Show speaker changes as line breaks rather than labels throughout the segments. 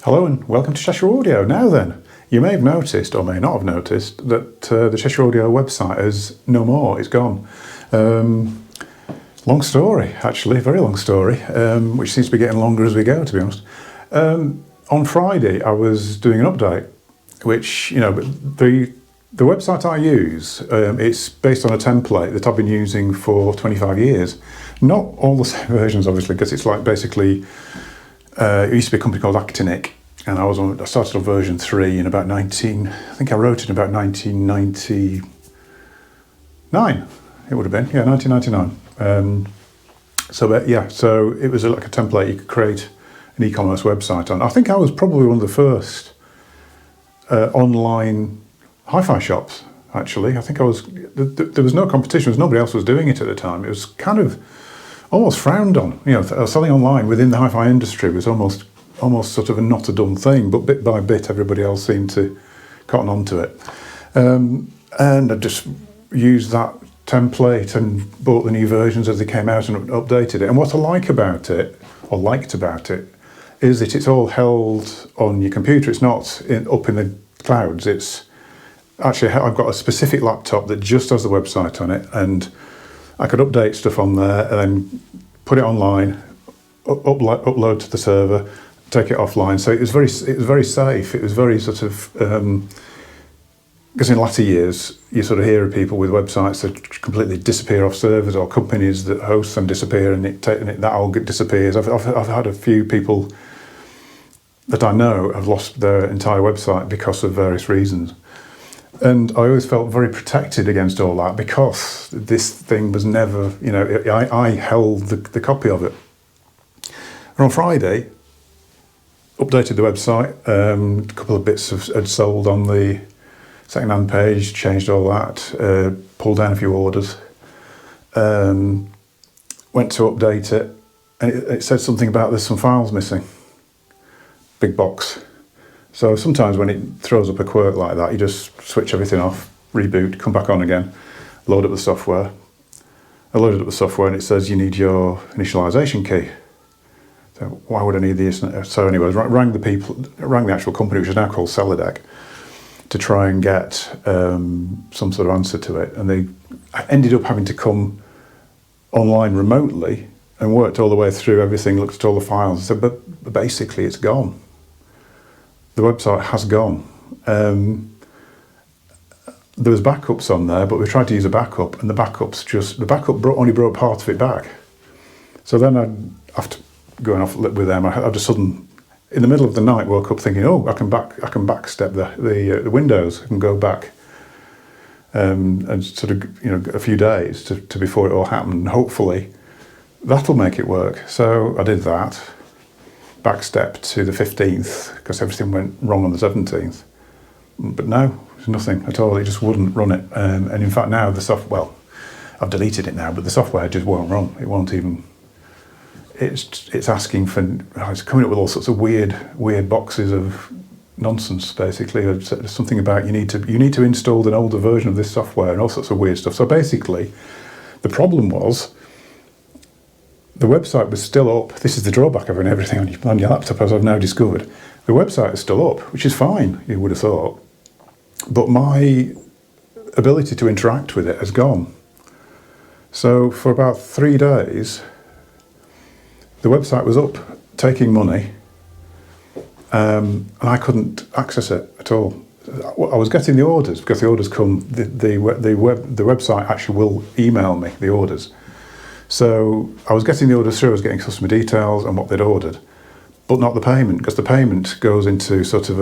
Hello and welcome to Cheshire Audio. Now then, you may have noticed, or may not have noticed, that the Cheshire Audio website is no more, it's gone. Long story, actually, very long story, which seems to be getting longer as we go, to be honest. On Friday, I was doing an update, which, the website I use, it's based on a template that I've been using for 25 years. Not all the same versions, obviously, because it's like basically, it used to be a company called Actinic, and I started on version 3 in about I think I wrote it in about 1999, it would have been, yeah, 1999. So it was like a template you could create an e-commerce website on. I think I was probably one of the first online hi-fi shops, actually. I think there was no competition, nobody else was doing it at the time. It was kind of almost frowned on. Selling online within the hi-fi industry was almost sort of a not a done thing, but bit by bit everybody else seemed to cotton onto it. And I just used that template and bought the new versions as they came out and updated it. And what I liked about it, is that it's all held on your computer. It's not up in the clouds. It's actually, I've got a specific laptop that just has the website on it, and I could update stuff on there and then put it online, upload to the server, take it offline. So it was very safe. It was very sort of, because in latter years you sort of hear of people with websites that completely disappear off servers, or companies that host them disappear, and that all disappears. I've had a few people that I know have lost their entire website because of various reasons. And I always felt very protected against all that, because this thing was never, I held the copy of it. And on Friday, updated the website, a couple of bits had sold on the second-hand page, changed all that, pulled down a few orders, went to update it, and it said something about there's some files missing. Big box. So sometimes when it throws up a quirk like that, you just switch everything off, reboot, come back on again, load up the software. I loaded up the software and it says you need your initialization key. So why would I need this? So anyways, rang the actual company, which is now called Celadec, to try and get some sort of answer to it. And they ended up having to come online remotely and worked all the way through everything, looked at all the files, and said, but basically it's gone. The website has gone. There was backups on there, but we tried to use a backup, and the backup only brought part of it back. So then after going off with them, I just in the middle of the night, woke up thinking, oh, I can backstep the Windows. I can go back and sort of a few days to before it all happened. And hopefully that'll make it work. So I did that. Backstep to the 15th, because everything went wrong on the 17th. But no, there's nothing at all. It just wouldn't run it. And in fact now I've deleted it now, but the software just won't run. It won't even, it's asking for, it's coming up with all sorts of weird boxes of nonsense, basically. There's something about you need to install an older version of this software and all sorts of weird stuff. So basically, the problem was, the website was still up. This is the drawback of having everything on your laptop, as I've now discovered. The website is still up, which is fine, you would have thought. But my ability to interact with it has gone. So for about 3 days, the website was up, taking money, and I couldn't access it at all. I was getting the orders, because the orders come, the website actually will email me the orders. So I was getting the orders through, I was getting customer details and what they'd ordered, but not the payment, because the payment goes into sort of,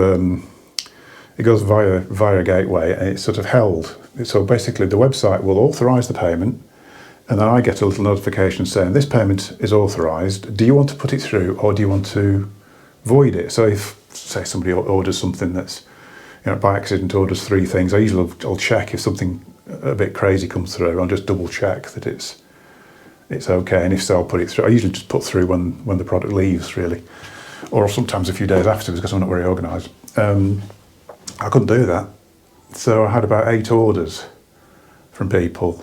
it goes via a gateway, and it's sort of held. So basically the website will authorise the payment, and then I get a little notification saying this payment is authorised. Do you want to put it through, or do you want to void it? So if, say, somebody orders something that's, by accident orders 3 things, I'll check if something a bit crazy comes through. I'll just double check that it's okay, and if so, I'll put it through. I usually just put through when the product leaves, really, or sometimes a few days afterwards, because I'm not very organised. I couldn't do that, so I had about 8 orders from people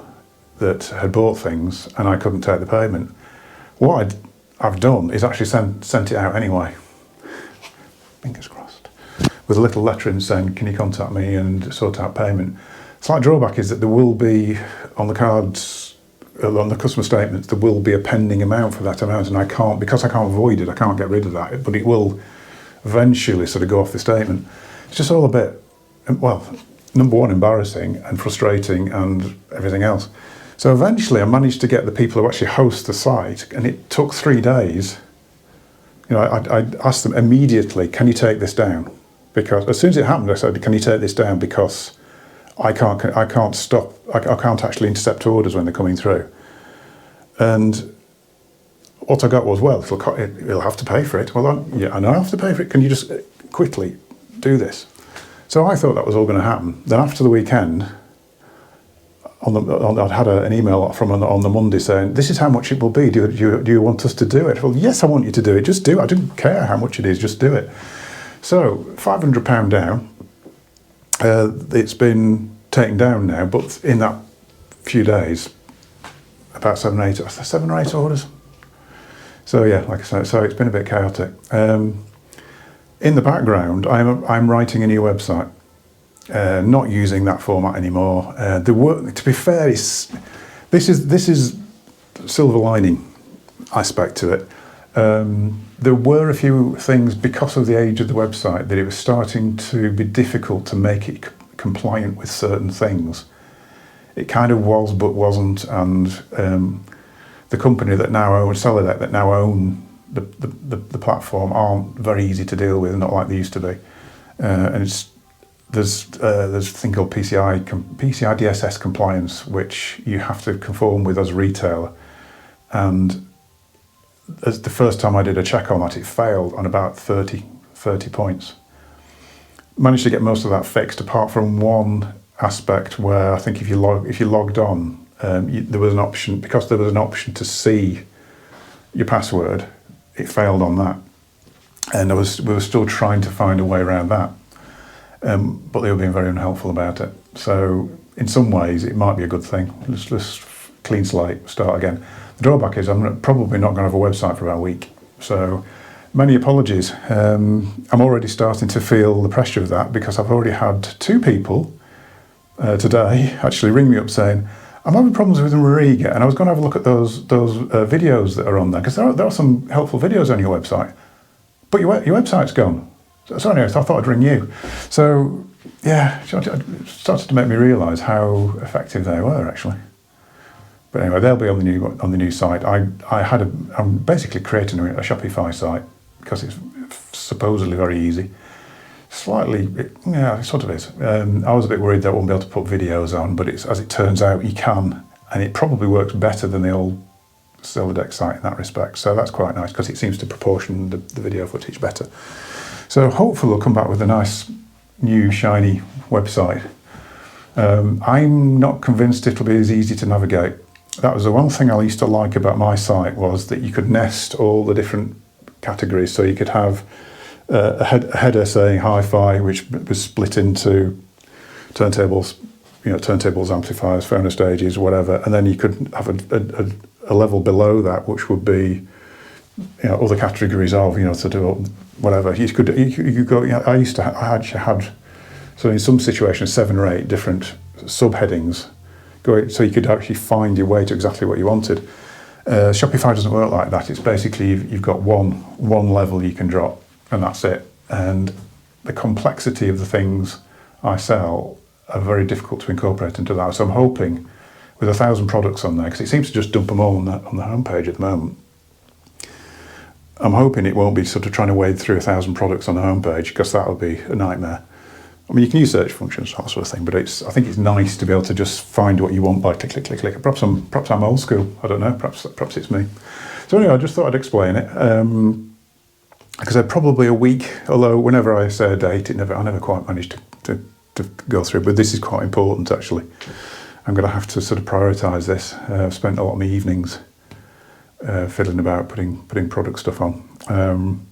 that had bought things, and I couldn't take the payment. What I've done is actually sent it out anyway. fingers crossed, with a little letter in saying, can you contact me and sort out payment. Slight drawback is that there will be, on the cards, on the customer statements, there will be a pending amount for that amount, and I can't, because I can't avoid it, I can't get rid of that, but it will eventually sort of go off the statement. It's just all a bit, well, number one, embarrassing and frustrating and everything else. So eventually I managed to get the people who actually host the site, and it took 3 days. You know, I asked them immediately, can you take this down? Because as soon as it happened, I said, can you take this down, because I can't actually intercept orders when they're coming through. And what I got was, well, you'll have to pay for it. Well, yeah, I know I have to pay for it. Can you just quickly do this? So I thought that was all going to happen. Then after the weekend, I'd had an email from on the Monday saying, this is how much it will be. Do you want us to do it? Well, yes, I want you to do it. Just do it. I didn't care how much it is. Just do it. So £500 down. It's been taken down now, but in that few days, about 7 or 8 orders. So yeah, like I said, so it's been a bit chaotic. In the background, I'm writing a new website, not using that format anymore. To be fair, this is silver lining aspect to it. There were a few things, because of the age of the website, that it was starting to be difficult to make it compliant with certain things. It kind of was, but wasn't, and the company that now owns Solidec, that now own the platform, aren't very easy to deal with, not like they used to be. And there's a thing called PCI DSS compliance, which you have to conform with as a retailer. And as the first time I did a check on that, it failed on about 30 points. Managed to get most of that fixed, apart from one aspect where I think if you logged on, there was an option, because there was an option to see your password, it failed on that. And we were still trying to find a way around that. But they were being very unhelpful about it. So in some ways, it might be a good thing. Let's clean slate, start again. The drawback is I'm probably not going to have a website for about a week. So many apologies. I'm already starting to feel the pressure of that, because I've already had 2 people today actually ring me up saying, I'm having problems with Mariga, and I was going to have a look at those videos that are on there, because there are some helpful videos on your website, but your website's gone. So anyway, so I thought I'd ring you. So yeah, it started to make me realise how effective they were actually. But anyway, they'll be on the new site. I'm basically creating a Shopify site, because it's supposedly very easy. Yeah, it sort of is. I was a bit worried that I won't be able to put videos on, but as it turns out, you can, and it probably works better than the old Solidec site in that respect. So that's quite nice, because it seems to proportion the video footage better. So hopefully we'll come back with a nice, new, shiny website. I'm not convinced it'll be as easy to navigate. That was the one thing I used to like about my site, was that you could nest all the different categories. So you could have a header saying hi-fi, which was split into turntables, turntables, amplifiers, phono stages, whatever, and then you could have a level below that, which would be other categories of to do whatever. You could go. I actually had, so in some situations, 7 or 8 different subheadings, so you could actually find your way to exactly what you wanted. Shopify doesn't work like that. It's basically you've got one level you can drop, and that's it. And the complexity of the things I sell are very difficult to incorporate into that. So I'm hoping, with 1,000 products on there, because it seems to just dump them all on the homepage at the moment, I'm hoping it won't be sort of trying to wade through 1,000 products on the homepage, because that would be a nightmare. I mean, you can use search functions, that sort of thing, but I think it's nice to be able to just find what you want by click, click, click, click. Perhaps I'm old school. I don't know. Perhaps it's me. So anyway, I just thought I'd explain it, because I probably a week. Although whenever I say a date, I never quite managed to go through. But this is quite important, actually. I'm going to have to sort of prioritise this. I've spent a lot of my evenings fiddling about putting product stuff on.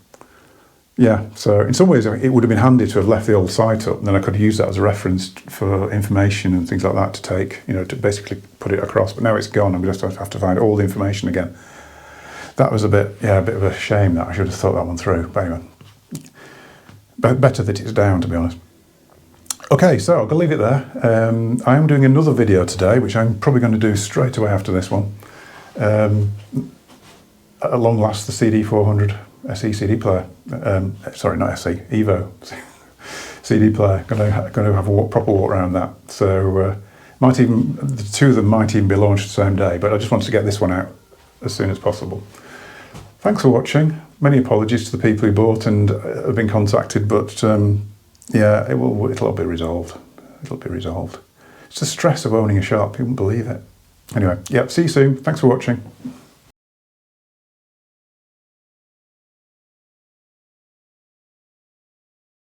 Yeah, so in some ways it would have been handy to have left the old site up, and then I could use that as a reference for information and things like that to take, to basically put it across. But now it's gone, I'm just have to find all the information again. That was a bit of a shame. That I should have thought that one through. But anyway, better that it's down, to be honest. Okay, so I'm going to leave it there. I am doing another video today, which I'm probably going to do straight away after this one. At long last, the CD400 SE CD player. Sorry, not SE, Evo CD player. Going to have a proper walk around that. So the two of them might even be launched the same day, but I just wanted to get this one out as soon as possible. Thanks for watching. Many apologies to the people who bought and have been contacted, but yeah, it'll be resolved. It'll be resolved. It's the stress of owning a shop. You wouldn't believe it. Anyway, yeah, see you soon. Thanks for watching.